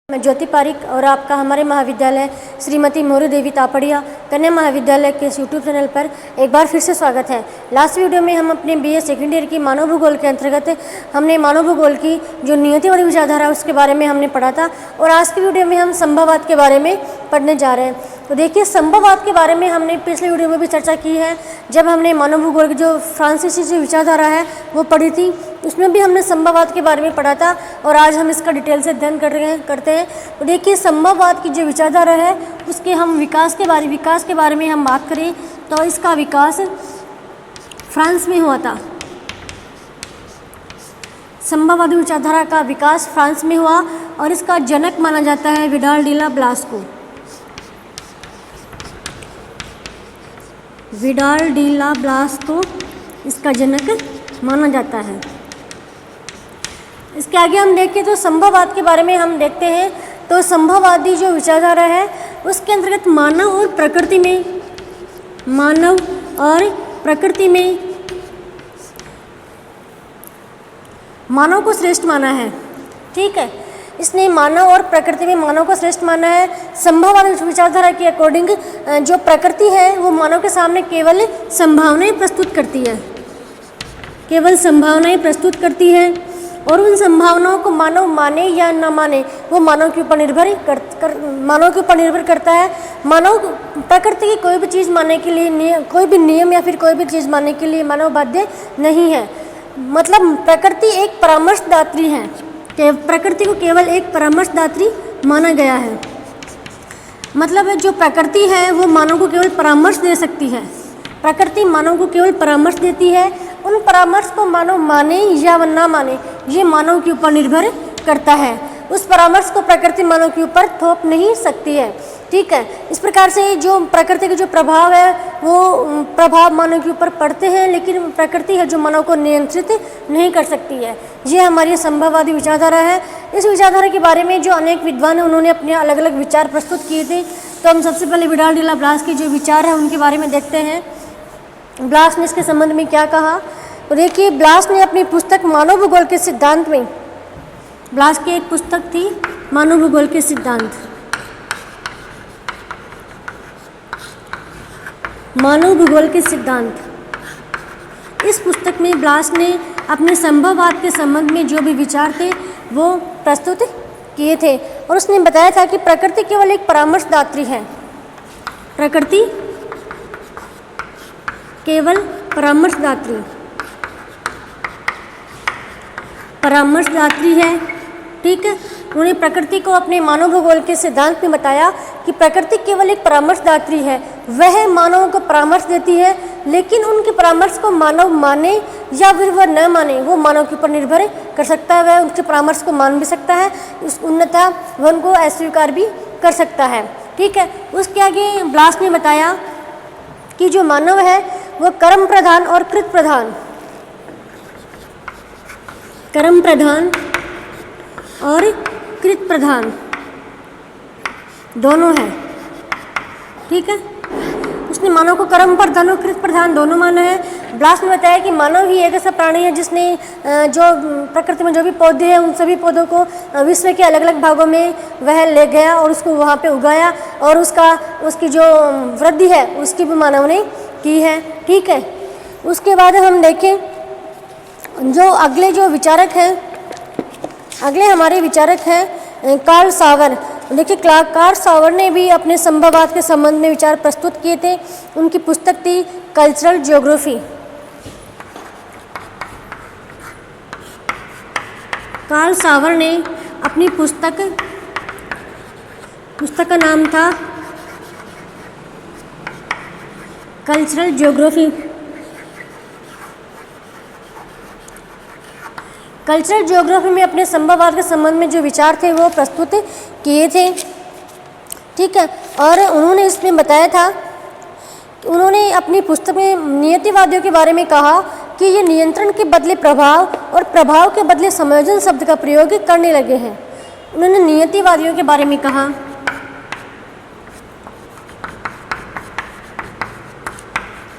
मैं ज्योति पारिक और आपका हमारे महाविद्यालय श्रीमती मोरू देवी तापड़िया कन्या महाविद्यालय के यूट्यूब चैनल पर एक बार फिर से स्वागत है। लास्ट वीडियो में हम अपने बीए सेकेंड ईयर की मानव भूगोल के अंतर्गत हमने मानव भूगोल की जो नियतिवादी विचारधारा उसके बारे में हमने पढ़ा था और आज की वीडियो में हम संभववाद के बारे में पढ़ने जा रहे हैं। तो देखिए, संभववाद के बारे में हमने पिछले वीडियो में भी चर्चा की है जब हमने मानव भूगोल की जो फ्रांसीसी जो विचारधारा है वो पढ़ी थी, उसमें भी हमने संभववाद के बारे में पढ़ा था और आज हम इसका डिटेल से अध्ययन करते हैं। तो देखिए, संभववाद की जो विचारधारा है उसके हम विकास के बारे में हम बात करें तो इसका विकास फ्रांस में हुआ था। संभववादी विचारधारा का विकास फ्रांस में हुआ और इसका जनक माना जाता है विडाल डी ला ब्लास को। विडाल डी ला ब्लास को इसका जनक माना जाता है। इसके आगे हम देखें तो संभववाद के बारे में हम देखते हैं तो संभववादी जो विचारधारा है उसके अंतर्गत मानव और प्रकृति में मानव को श्रेष्ठ माना है। ठीक है, इसने मानव और प्रकृति में मानव को श्रेष्ठ माना है। संभववादी विचारधारा के अकॉर्डिंग जो प्रकृति है वो मानव के सामने केवल संभावनाएं प्रस्तुत करती है और उन संभावनाओं को मानव माने या न माने वो मानव के ऊपर निर्भर करता है। मानव प्रकृति की कोई भी चीज़ मानने के लिए कोई भी नियम या फिर कोई भी चीज़ मानने के लिए मानव बाध्य नहीं है। मतलब प्रकृति एक परामर्शदात्री है, प्रकृति को केवल एक परामर्शदात्री माना गया है। मतलब जो प्रकृति है वो मानव को केवल परामर्श दे सकती है। प्रकृति मानव को केवल परामर्श देती है। उन परामर्श को मानव माने या ना माने ये मानव के ऊपर निर्भर करता है। उस परामर्श को प्रकृति मानव के ऊपर थोप नहीं सकती है। ठीक है, इस प्रकार से जो प्रकृति के जो प्रभाव है वो प्रभाव मानव के ऊपर पड़ते हैं, लेकिन प्रकृति है जो मानव को नियंत्रित नहीं कर सकती है। ये हमारी संभववादी विचारधारा है। इस विचारधारा के बारे में जो अनेक विद्वान हैं उन्होंने अपने अलग अलग विचार प्रस्तुत किए थे। तो हम सबसे पहले विडाल डी ला ब्लास के जो विचार है उनके बारे में देखते हैं। ब्लास ने इसके संबंध में क्या कहा। तो देखिए, ब्लास ने अपनी पुस्तक मानव भूगोल के सिद्धांत में, ब्लास की एक पुस्तक थी मानव भूगोल के सिद्धांत, मानव भूगोल के सिद्धांत, इस पुस्तक में ब्लास ने अपने संभववाद के संबंध में जो भी विचार थे वो प्रस्तुत किए थे और उसने बताया था कि प्रकृति केवल एक परामर्शदात्री है। प्रकृति केवल परामर्शदात्री है। ठीक है, उन्होंने प्रकृति को अपने मानव भूगोल के सिद्धांत में बताया कि प्रकृति केवल एक परामर्शदात्री है। वह मानव को परामर्श देती है, लेकिन उनके परामर्श को मानव माने या फिर वह न माने वो मानव के ऊपर निर्भर कर सकता है। वह उनके परामर्श को मान भी सकता है, अन्यथा वह उनको अस्वीकार भी कर सकता है। ठीक है, उसके आगे ब्लास ने बताया कि जो मानव है वो कर्म प्रधान और कृत प्रधान दोनों है। ठीक है, उसने मानव को कर्म प्रधान और कृत प्रधान दोनों माना है। ब्लास ने बताया कि मानव ही एक ऐसा प्राणी है जिसने जो प्रकृति में जो भी पौधे हैं उन सभी पौधों को विश्व के अलग अलग भागों में वह ले गया और उसको वहाँ पे उगाया और उसकी जो वृद्धि है उसकी भी मानव ने की है। ठीक है, उसके बाद हम देखें जो अगले हमारे विचारक हैं कार्ल सावर। देखिए, कार्ल सावर ने भी अपने संभववाद के संबंध में विचार प्रस्तुत किए थे। उनकी पुस्तक थी कल्चरल ज्योग्राफी। कार्ल सावर ने अपनी पुस्तक का नाम था कल्चरल ज्योग्राफी। कल्चरल ज्योग्राफी में अपने संभववाद के संबंध में जो विचार थे वो प्रस्तुत किए थे। ठीक है, और उन्होंने इसमें बताया था कि उन्होंने अपनी पुस्तक में नियतिवादियों के बारे में कहा कि ये नियंत्रण के बदले प्रभाव और प्रभाव के बदले संयोजन शब्द का प्रयोग करने लगे हैं। उन्होंने नियतिवादियों के बारे में कहा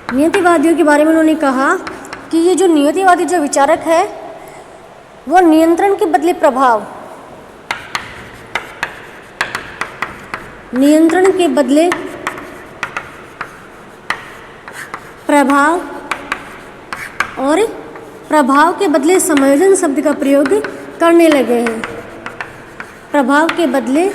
उन्होंने कहा कि ये जो नियतिवादी जो विचारक है वो नियंत्रण के बदले प्रभाव नियंत्रण के बदले प्रभाव और प्रभाव के बदले समायोजन शब्द का प्रयोग करने लगे हैं। प्रभाव के बदले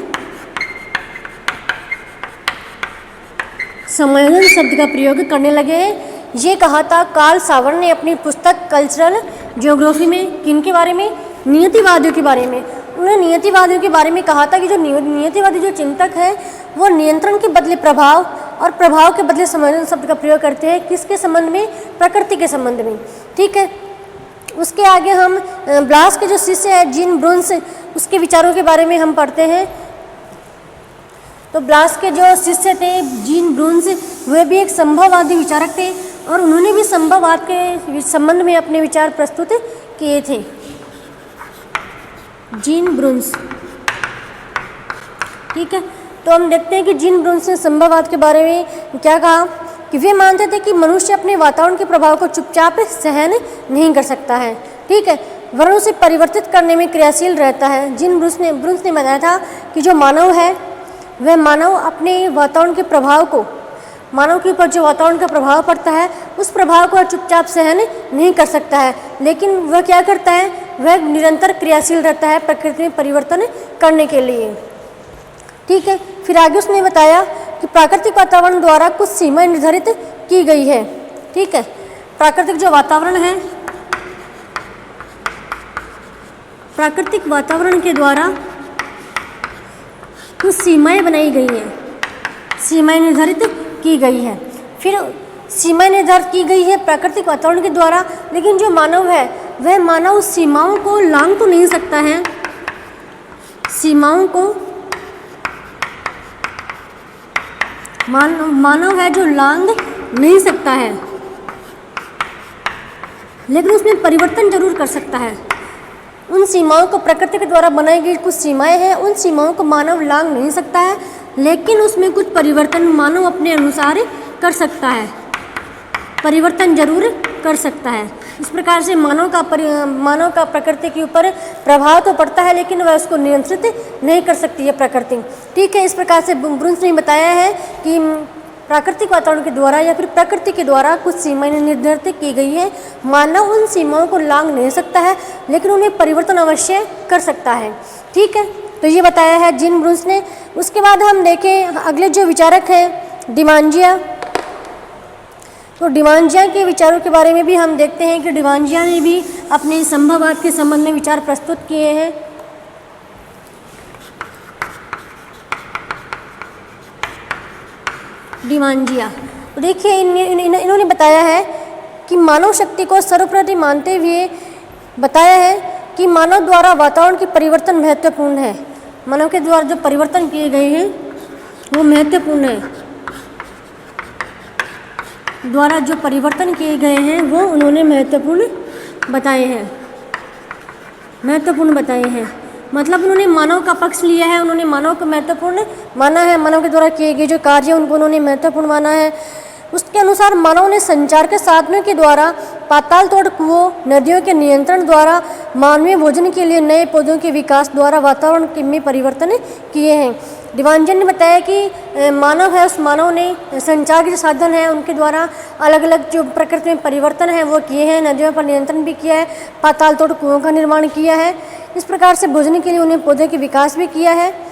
समायोजन शब्द का प्रयोग करने लगे हैं। ये कहा था कार्ल सावर ने अपनी पुस्तक कल्चरल ज्योग्राफी में। किनके बारे में? नियतिवादियों के बारे में। उन्होंने नियतिवादियों के बारे में कहा था कि जो नियतिवादी जो चिंतक है वो नियंत्रण के बदले प्रभाव और प्रभाव के बदले समायोजन शब्द का प्रयोग करते हैं। किसके संबंध में? प्रकृति के संबंध में। ठीक है, उसके आगे हम ब्लास के जो शिष्य है जीन ब्रुन्स, उसके विचारों के बारे में हम पढ़ते हैं। तो ब्लास के जो शिष्य थे जीन ब्रुन्स, वे भी एक संभववादी विचारक थे और उन्होंने भी संभववाद के संबंध में अपने विचार प्रस्तुत किए थे। जीन ब्रुन्स, ठीक है। तो हम देखते हैं कि जीन ब्रुन्स ने संभववाद के बारे में क्या कहा कि वे मानते थे कि मनुष्य अपने वातावरण के प्रभाव को चुपचाप सहन नहीं कर सकता है, ठीक है, वरन उसे परिवर्तित करने में क्रियाशील रहता है। जीन ब्रुन्स ने बताया था कि जो मानव है वह मानव अपने वातावरण के प्रभाव को, मानव के ऊपर जो वातावरण का प्रभाव पड़ता है उस प्रभाव को चुपचाप सहन नहीं कर सकता है, लेकिन वह क्या करता है? वह निरंतर क्रियाशील रहता है प्रकृति में परिवर्तन करने के लिए, ठीक है। फिर आगे उसने बताया कि प्राकृतिक वातावरण द्वारा कुछ सीमाएं निर्धारित की गई है, ठीक है। प्राकृतिक जो वातावरण है, प्राकृतिक वातावरण के द्वारा कुछ सीमाएं बनाई गई हैं, सीमाएं निर्धारित की गई है। फिर सीमाएं निर्धारित की गई है प्राकृतिक वातावरण के द्वारा, लेकिन जो मानव है वह मानव उस सीमाओं को लांघ तो नहीं सकता है, सीमाओं को मानव है जो लांघ नहीं सकता है, लेकिन उसमें परिवर्तन जरूर कर सकता है। उन सीमाओं को प्रकृति के द्वारा बनाई गई कुछ सीमाएं हैं, उन सीमाओं को मानव लांघ नहीं सकता है, लेकिन उसमें कुछ परिवर्तन मानव अपने अनुसार कर सकता है, परिवर्तन जरूर कर सकता है। इस प्रकार से मानव का प्रकृति के ऊपर प्रभाव तो पड़ता है, लेकिन वह उसको नियंत्रित नहीं कर सकती है प्रकृति, ठीक है। इस प्रकार से ब्रुन्स ने बताया है कि प्राकृतिक वातावरण के द्वारा या फिर प्रकृति के द्वारा कुछ सीमाएं निर्धारित की गई है, मानव उन सीमाओं को लांघ नहीं सकता है, लेकिन उन्हें परिवर्तन अवश्य कर सकता है, ठीक है। तो ये बताया है जीन ब्रुन्स ने। उसके बाद हम देखें अगले जो विचारक हैं डिमांजिया। तो डिमांजिया के विचारों के बारे में भी हम देखते हैं कि डिमांजिया ने भी अपने संभववाद के संबंध में विचार प्रस्तुत किए हैं। डिमांजिया, तो देखिए इन्होंने बताया है कि मानव शक्ति को सर्वोपरि मानते हुए बताया है कि मानव द्वारा वातावरण के परिवर्तन महत्वपूर्ण है। मानव के द्वारा जो परिवर्तन किए गए हैं वो महत्वपूर्ण है, द्वारा जो परिवर्तन किए गए हैं वो उन्होंने महत्वपूर्ण बताए हैं। मतलब उन्होंने मानव का पक्ष लिया है, उन्होंने मानव को महत्वपूर्ण माना है, मानव के द्वारा किए गए जो कार्य उनको उन्होंने महत्वपूर्ण माना है। उसके अनुसार मानव ने संचार के साधनों के द्वारा, पाताल तोड़ कुओं, नदियों के नियंत्रण द्वारा, मानवीय भोजन के लिए नए पौधों के विकास द्वारा वातावरण में परिवर्तन किए हैं। डिमांजिया ने बताया कि मानव है, उस मानव ने संचार के जो साधन हैं उनके द्वारा अलग अलग जो प्रकृति में परिवर्तन है वो किए हैं, नदियों पर नियंत्रण भी किया है, पाताल तोड़ कुओं का निर्माण किया है, इस प्रकार से भोजन के लिए उन्हें पौधे के विकास भी किया है।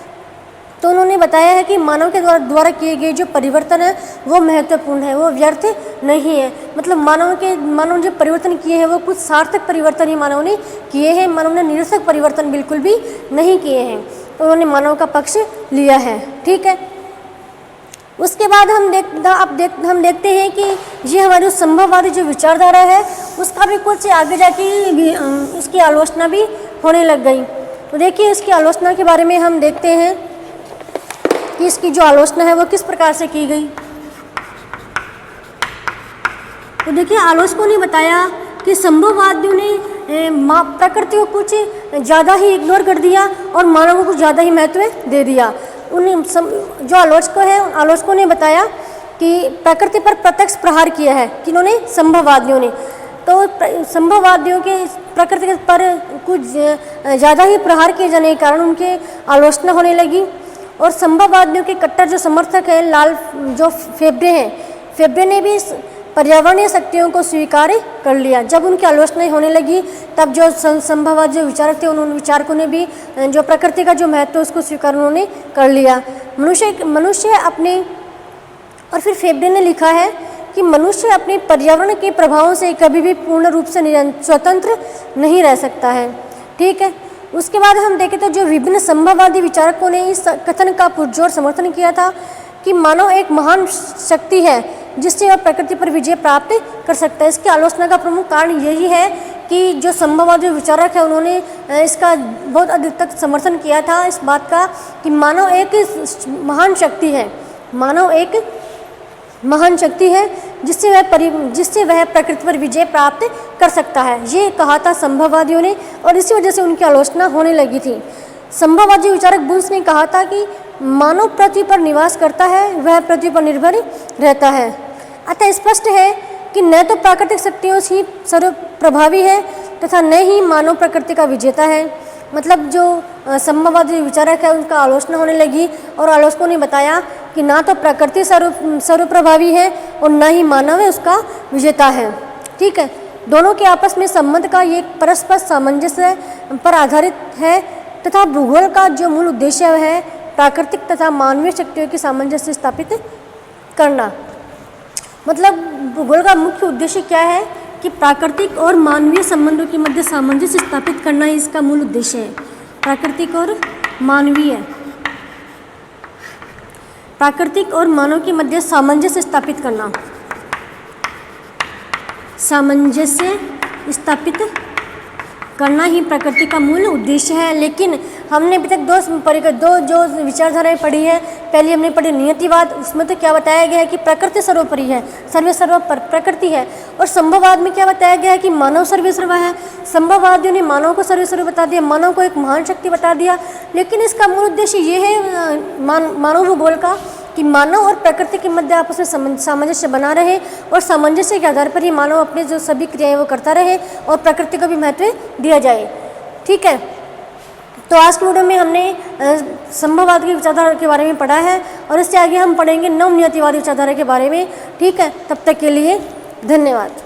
तो उन्होंने बताया है कि मानव के द्वारा किए गए जो परिवर्तन है वो महत्वपूर्ण है, वो व्यर्थ नहीं है। मतलब मानव जो परिवर्तन किए हैं वो कुछ सार्थक परिवर्तन ही मानव ने किए हैं, मानव ने निरर्थक परिवर्तन बिल्कुल भी नहीं किए हैं। तो उन्होंने मानव का पक्ष लिया है, ठीक है। उसके बाद हम देखते हैं कि ये हमारी संभववादी जो विचारधारा है उसका भी कुछ आगे जाके इसकी आलोचना भी होने लग गई। तो देखिए इसकी आलोचना के बारे में हम देखते हैं कि इसकी जो आलोचना है वो किस प्रकार से की गई। तो देखिए आलोचकों ने बताया कि संभववादियों ने प्रकृति को कुछ ज़्यादा ही इग्नोर कर दिया और मानव को कुछ ज़्यादा ही महत्व दे दिया। जो आलोचकों ने बताया कि प्रकृति पर प्रत्यक्ष प्रहार किया है, किन्होंने? संभववादियों ने। तो संभववादियों के प्रकृति पर कुछ ज़्यादा ही प्रहार किए जाने के कारण उनके आलोचना होने लगी। और संभववादियों के कट्टर जो समर्थक हैं लाल जो फेब्रे हैं, फेब्रे ने भी पर्यावरणीय शक्तियों को स्वीकार कर लिया। जब उनकी आलोचना होने लगी तब जो संभववाद जो विचारक थे उन विचारकों ने भी जो प्रकृति का जो महत्व उसको स्वीकार उन्होंने कर लिया। मनुष्य अपने, और फिर फेब्रे ने लिखा है कि मनुष्य अपने पर्यावरण के प्रभावों से कभी भी पूर्ण रूप से स्वतंत्र नहीं रह सकता है। ठीक है, उसके बाद हम देखें तो जो विभिन्न संभववादी विचारकों ने इस कथन का पुरजोर समर्थन किया था कि मानव एक महान शक्ति है जिससे वह प्रकृति पर विजय प्राप्त कर सकता है। इसकी आलोचना का प्रमुख कारण यही है कि जो संभववादी विचारक है उन्होंने इसका बहुत अधिक तक समर्थन किया था इस बात का कि मानव एक महान शक्ति है, मानव एक महान शक्ति है जिससे वह प्रकृति पर विजय प्राप्त कर सकता है, ये कहा था संभववादियों ने, और इसी वजह से उनकी आलोचना होने लगी थी। संभववादी विचारक बुन्स ने कहा था कि मानव पृथ्वी पर निवास करता है, वह पृथ्वी पर निर्भर रहता है। अतः स्पष्ट है कि न तो प्राकृतिक शक्तियों से सर्वप्रभावी है तथा न ही मानव प्रकृति का विजेता है। मतलब जो संभववादी विचारक है उनका आलोचना होने लगी और आलोचकों ने बताया कि ना तो प्रकृति सर्वप्रभावी है और न ही मानव है उसका विजेता है। ठीक है, दोनों के आपस में संबंध का ये परस्पर सामंजस्य पर आधारित है तथा भूगोल का जो मूल उद्देश्य है प्राकृतिक तथा मानवीय शक्तियों की सामंजस्य स्थापित करना। मतलब भूगोल का मुख्य उद्देश्य क्या है कि प्राकृतिक और मानवीय संबंधों के मध्य सामंजस्य स्थापित करना ही इसका मूल उद्देश्य है। प्राकृतिक और मानव के मध्य सामंजस्य स्थापित करना, सामंजस्य स्थापित करना ही प्रकृति का मूल उद्देश्य है। लेकिन हमने अभी तक दो जो विचारधाराएं पढ़ी है। पहले हमने पढ़ी नियतिवाद, उसमें तो क्या बताया गया है कि प्रकृति सर्वोपरि है, सर्व प्रकृति है, और संभववाद में क्या बताया गया है कि मानव सर्वेसर्वा है। संभववादियों ने मानव को सर्वेसर्वा बता दिया, मानव को एक महान शक्ति बता दिया, लेकिन इसका मूल उद्देश्य ये है मानव भूगोल का कि मानव और प्रकृति के मध्य आपस में सामंजस्य बना रहे और सामंजस्य के आधार पर ही मानव अपने जो सभी क्रियाएं वो करता रहे और प्रकृति को भी महत्व दिया जाए। ठीक है, तो आज के वीडियो में हमने संभववाद की विचारधारा के बारे में पढ़ा है और इससे आगे हम पढ़ेंगे नवनियतिवादी विचारधारा के बारे में। ठीक है, तब तक के लिए धन्यवाद।